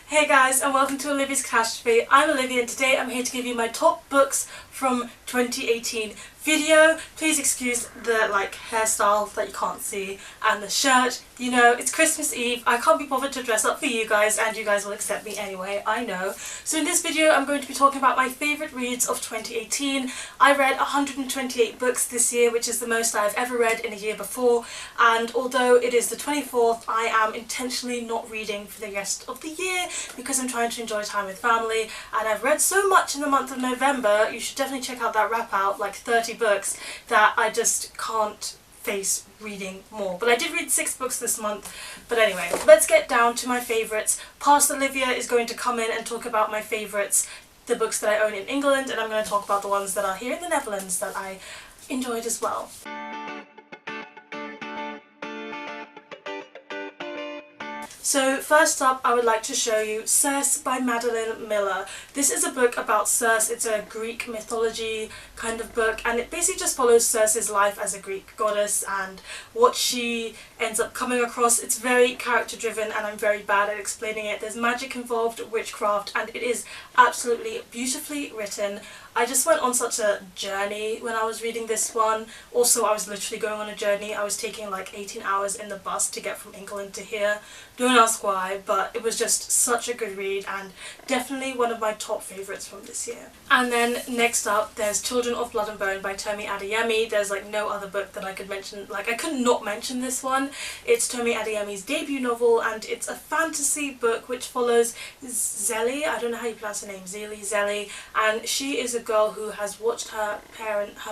Hey guys, and welcome to Olivia's Catastrophe. I'm Olivia and today I'm here to give you my top books from 2018 video. Please excuse the hairstyle that you can't see and the shirt. You know, it's Christmas Eve. I can't be bothered to dress up for you guys and you guys will accept me anyway, I know. So in this video I'm going to be talking about my favourite reads of 2018. I read 128 books this year, which is the most I've ever read in a year before, and although it is the 24th, I am intentionally not reading for the rest of the year because I'm trying to enjoy time with family, and I've read so much in the month of November. You should definitely check out that wrap out, like 30 books, that I just can't face reading more. But I did read 6 books this month. But anyway, let's get down to my favourites. Past Olivia is going to come in and talk about my favourites, the books that I own in England, and I'm going to talk about the ones that are here in the Netherlands that I enjoyed as well. So first up, I would like to show you Circe by Madeline Miller. This is a book about Circe. It's a Greek mythology kind of book, and it basically just follows Circe's life as a Greek goddess and what she ends up coming across. It's very character driven and I'm very bad at explaining it. There's magic involved, witchcraft, and it is absolutely beautifully written. I just went on such a journey when I was reading this one. Also, I was literally going on a journey. I was taking like 18 hours in the bus to get from England to here. Don't ask why, but it was just such a good read and definitely one of my top favourites from this year. And then next up, there's Children of Blood and Bone by Tomi Adeyemi. There's like no other book that I could mention. Like, I could not mention this one. It's Tomi Adeyemi's debut novel, and it's a fantasy book which follows Zélie. I don't know how you pronounce her name. Zélie, and she is a girl who has watched her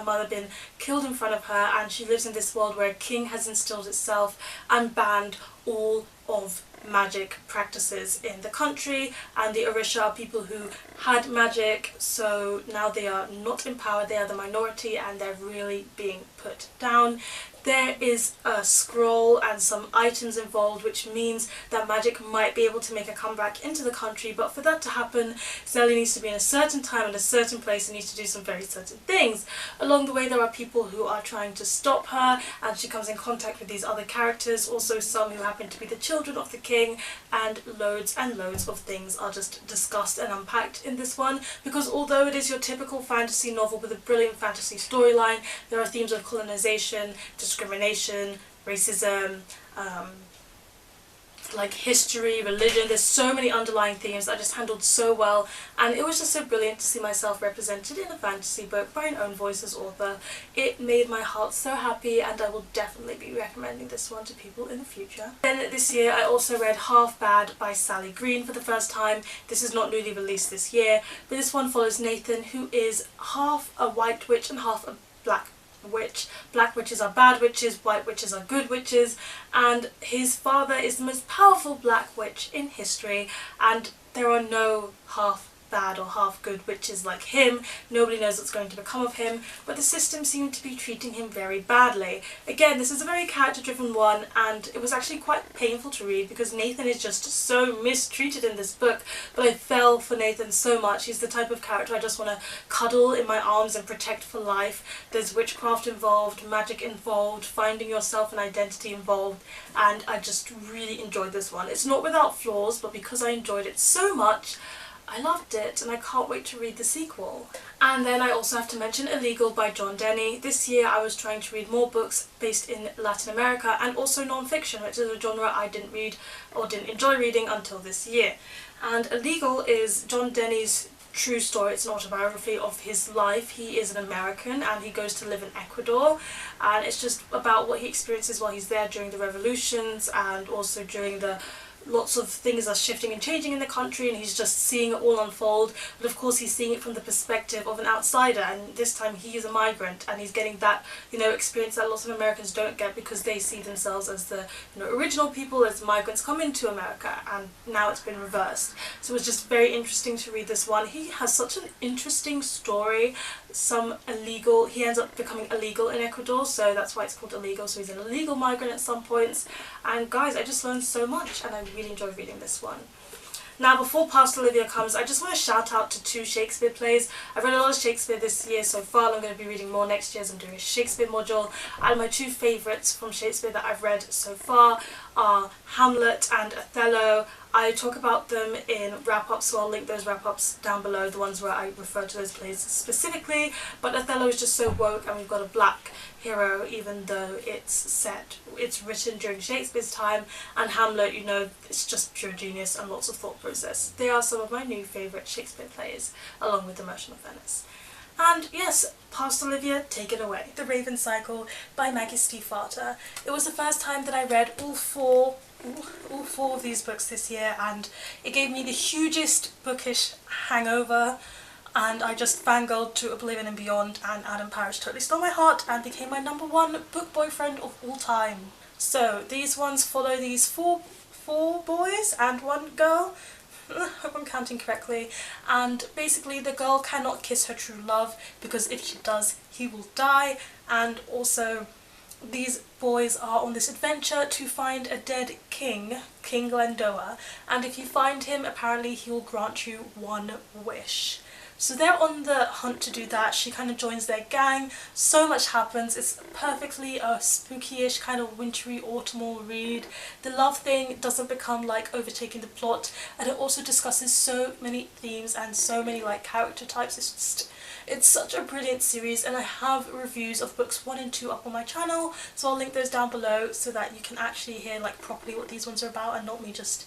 mother been killed in front of her, and she lives in this world where a king has instilled itself and banned all of magic practices in the country, and the Orisha are people who had magic, so now they are not empowered. They are the minority and they're really being put down. There is a scroll and some items involved, which means that magic might be able to make a comeback into the country, but for that to happen, Zélie needs to be in a certain time and a certain place and needs to do some very certain things. Along the way there are people who are trying to stop her, and she comes in contact with these other characters, also some who happen to be the children of the king, and loads of things are just discussed and unpacked in this one, because although it is your typical fantasy novel with a brilliant fantasy storyline, there are themes of colonization, discrimination, racism, like history, religion. There's so many underlying themes that are just handled so well, and it was just so brilliant to see myself represented in a fantasy book by an own voice as author. It made my heart so happy, and I will definitely be recommending this one to people in the future. Then this year I also read Half Bad by Sally Green for the first time. This is not newly released this year, but this one follows Nathan, who is half a white witch and half a black witch. Black witches are bad witches, white witches are good witches, and his father is the most powerful black witch in history, and there are no half bad or half good witches like him. Nobody knows what's going to become of him, but the system seemed to be treating him very badly. Again, this is a very character driven one, and it was actually quite painful to read because Nathan is just so mistreated in this book, but I fell for Nathan so much. He's the type of character I just want to cuddle in my arms and protect for life. There's witchcraft involved, magic involved, finding yourself and identity involved, and I just really enjoyed this one. It's not without flaws, but because I enjoyed it so much, I loved it, and I can't wait to read the sequel. And then I also have to mention Illegal by John Denny. This year I was trying to read more books based in Latin America, and also non-fiction, which is a genre I didn't read or didn't enjoy reading until this year. And Illegal is John Denny's true story. It's an autobiography of his life. He is an American and he goes to live in Ecuador, and it's just about what he experiences while he's there during the revolutions, and also during the lots of things are shifting and changing in the country, and he's just seeing it all unfold. But of course he's seeing it from the perspective of an outsider, and this time he is a migrant, and he's getting that, you know, experience that lots of Americans don't get because they see themselves as the, you know, original people, as migrants come into America, and now it's been reversed. So it was just very interesting to read this one. He has such an interesting story. He ends up becoming illegal in Ecuador, so that's why it's called Illegal. So he's an illegal migrant at some points, and guys, I just learned so much, and I really enjoyed reading this one. Now, before Past Olivia comes, I just want to shout out to 2 Shakespeare plays. I've read a lot of Shakespeare this year so far, and I'm going to be reading more next year as I'm doing a Shakespeare module. And my 2 favourites from Shakespeare that I've read so far are Hamlet and Othello. I talk about them in wrap-ups, so I'll link those wrap-ups down below, the ones where I refer to those plays specifically. But Othello is just so woke, and we've got a black hero, even though it's written during Shakespeare's time, and Hamlet, you know, it's just pure genius and lots of thought process. They are some of my new favourite Shakespeare plays, along with The Merchant of Venice. And yes, past Olivia, take it away. The Raven Cycle by Maggie Stiefvater. It was the first time that I read all four of these books this year, and it gave me the hugest bookish hangover, and I just fangirled to Oblivion and Beyond, and Adam Parrish totally stole my heart and became my #1 book boyfriend of all time. So these ones follow these four boys and one girl. Hope I'm counting correctly, and basically the girl cannot kiss her true love because if she does he will die, and also these boys are on this adventure to find a dead king, King Glendower, and if you find him apparently he will grant you one wish. So they're on the hunt to do that. She kind of joins their gang. So much happens. It's perfectly a spooky-ish kind of wintry autumnal read. The love thing doesn't become like overtaking the plot, and it also discusses so many themes and so many like character types. It's such a brilliant series, and I have reviews of books 1 and 2 up on my channel, so I'll link those down below so that you can actually hear like properly what these ones are about and not me just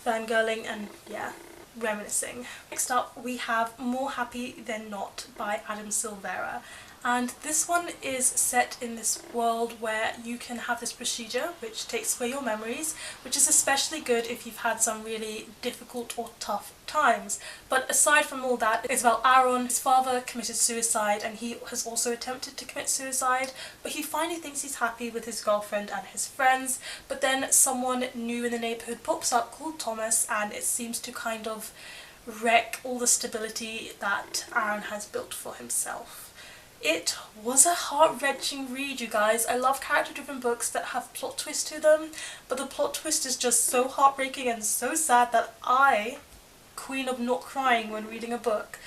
fangirling and yeah, reminiscing. Next up we have More Happy Than Not by Adam Silvera, and this one is set in this world where you can have this procedure which takes away your memories, which is especially good if you've had some really difficult or tough times. But aside from all that, it's about Aaron. His father committed suicide and he has also attempted to commit suicide, but he finally thinks he's happy with his girlfriend and his friends, but then someone new in the neighbourhood pops up called Thomas, and it seems to kind of wreck all the stability that Aaron has built for himself. It was a heart-wrenching read, you guys. I love character-driven books that have plot twists to them, but the plot twist is just so heartbreaking and so sad that I, queen of not crying when reading a book,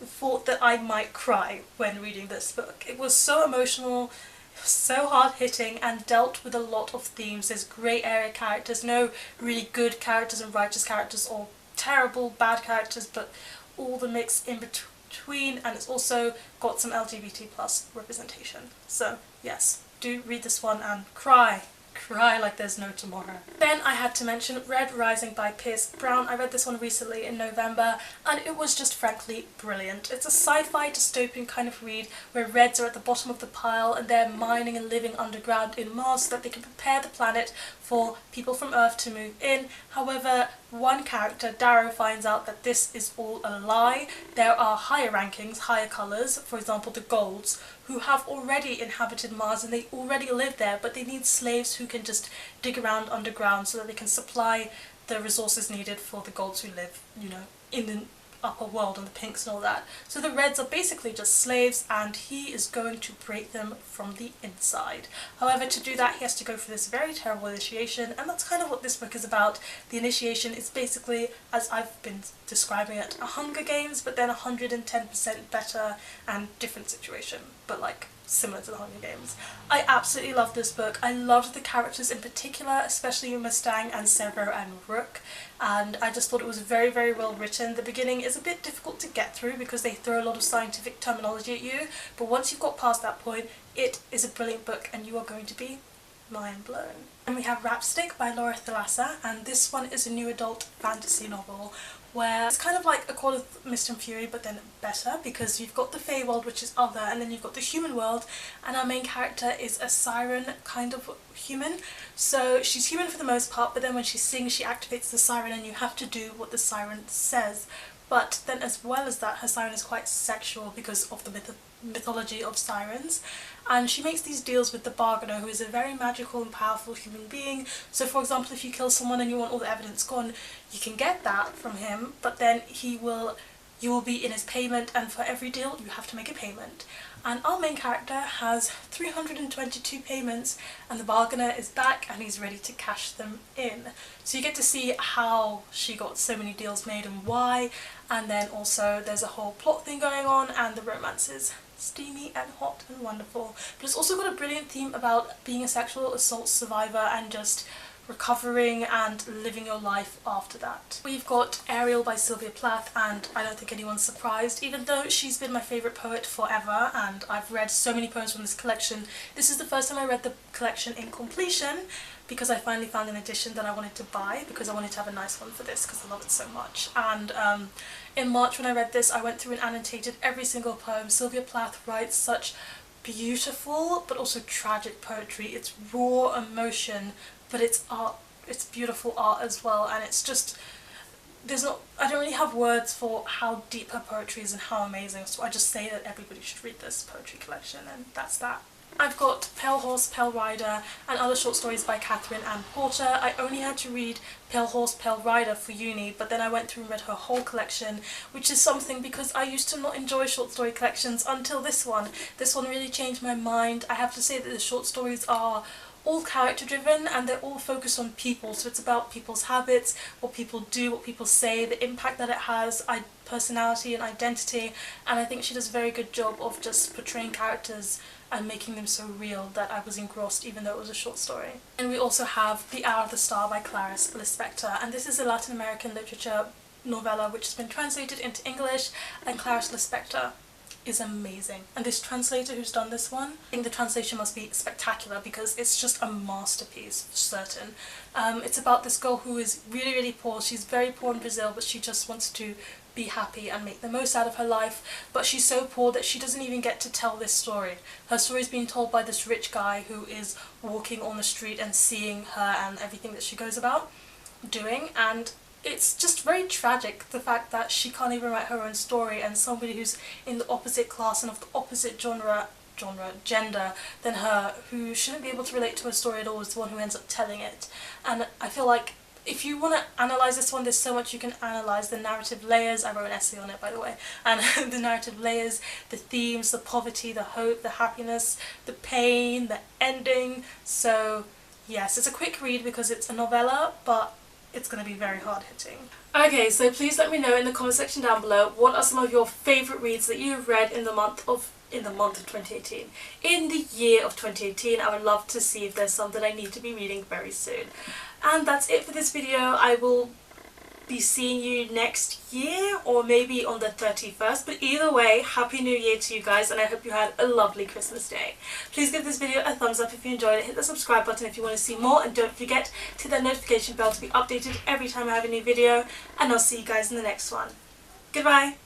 thought that I might cry when reading this book. It was so emotional, so hard-hitting, and dealt with a lot of themes. There's grey area characters, no really good characters and righteous characters, or terrible bad characters, but all the mix in between, and it's also got some LGBT plus representation. So yes, do read this one and cry like there's no tomorrow. Then I had to mention Red Rising by Pierce Brown. I read this one recently in November, and it was just frankly brilliant. It's a sci-fi dystopian kind of read where Reds are at the bottom of the pile and they're mining and living underground in Mars so that they can prepare the planet for people from Earth to move in. However, one character, Darrow, finds out that this is all a lie. There are higher rankings, higher colours, for example the Golds, who have already inhabited Mars and they already live there, but they need slaves who can just dig around underground so that they can supply the resources needed for the Golds who live, you know, in the upper world and the Pinks and all that. So the Reds are basically just slaves, and he is going to break them from the inside. However, to do that he has to go through this very terrible initiation, and that's kind of what this book is about. The initiation is basically, as I've been describing it, a Hunger Games, but then 110% better and different situation, but like similar to the Hunger Games. I absolutely love this book. I loved the characters in particular, especially Mustang and Severo and Rook, and I just thought it was very, very well written. The beginning is a bit difficult to get through because they throw a lot of scientific terminology at you, but once you've got past that point, it is a brilliant book and you are going to be mind blown. And we have Rapstick by Laura Thalassa, and this one is a new adult fantasy novel where it's kind of like A Call of Mist and Fury, but then better, because you've got the Fey world, which is other, and then you've got the human world, and our main character is a siren kind of human. So she's human for the most part, but then when she sings she activates the siren and you have to do what the siren says. But then as well as that, her siren is quite sexual because of the mythology of sirens, and she makes these deals with the Bargainer, who is a very magical and powerful human being. So for example, if you kill someone and you want all the evidence gone, you can get that from him, but then you will be in his payment, and for every deal you have to make a payment. And our main character has 322 payments, and the Bargainer is back and he's ready to cash them in. So you get to see how she got so many deals made and why, and then also there's a whole plot thing going on, and the romance is steamy and hot and wonderful. But it's also got a brilliant theme about being a sexual assault survivor and just recovering and living your life after that. We've got Ariel by Sylvia Plath, and I don't think anyone's surprised, even though she's been my favourite poet forever and I've read so many poems from this collection. This is the first time I read the collection in completion because I finally found an edition that I wanted to buy because I wanted to have a nice one for this because I love it so much. And in March when I read this, I went through and annotated every single poem. Sylvia Plath writes such beautiful but also tragic poetry. It's raw emotion, but it's art, it's beautiful art as well, and it's just, I don't really have words for how deep her poetry is and how amazing, so I just say that everybody should read this poetry collection, and that's that. I've got Pale Horse, Pale Rider and other short stories by Catherine Ann Porter. I only had to read Pale Horse, Pale Rider for uni, but then I went through and read her whole collection, which is something because I used to not enjoy short story collections until this one. This one really changed my mind. I have to say that the short stories are all character driven and they're all focused on people, so it's about people's habits, what people do, what people say, the impact that it has, personality and identity, and I think she does a very good job of just portraying characters and making them so real that I was engrossed even though it was a short story. And we also have The Hour of the Star by Clarice Lispector, and this is a Latin American literature novella which has been translated into English, and Clarice Lispector is amazing. And this translator who's done this one, I think the translation must be spectacular because it's just a masterpiece for certain. It's about this girl who is really, really poor. She's very poor in Brazil, but she just wants to be happy and make the most out of her life, but she's so poor that she doesn't even get to tell this story. Her story is being told by this rich guy who is walking on the street and seeing her and everything that she goes about doing, and it's just very tragic, the fact that she can't even write her own story, and somebody who's in the opposite class and of the opposite gender than her, who shouldn't be able to relate to her story at all, is the one who ends up telling it. And I feel like if you want to analyse this one, there's so much you can analyse. The narrative layers, I wrote an essay on it by the way, and the narrative layers, the themes, the poverty, the hope, the happiness, the pain, the ending. So yes, it's a quick read because it's a novella, but it's going to be very hard hitting. Okay, so please let me know in the comment section down below what are some of your favourite reads that you've read in the month of 2018. In the year of 2018, I would love to see if there's something I need to be reading very soon. And that's it for this video. I will be seeing you next year, or maybe on the 31st, but either way, Happy New Year to you guys, and I hope you had a lovely Christmas day. Please give this video a thumbs up if you enjoyed it, hit the subscribe button if you want to see more, and don't forget to hit that notification bell to be updated every time I have a new video, and I'll see you guys in the next one. Goodbye!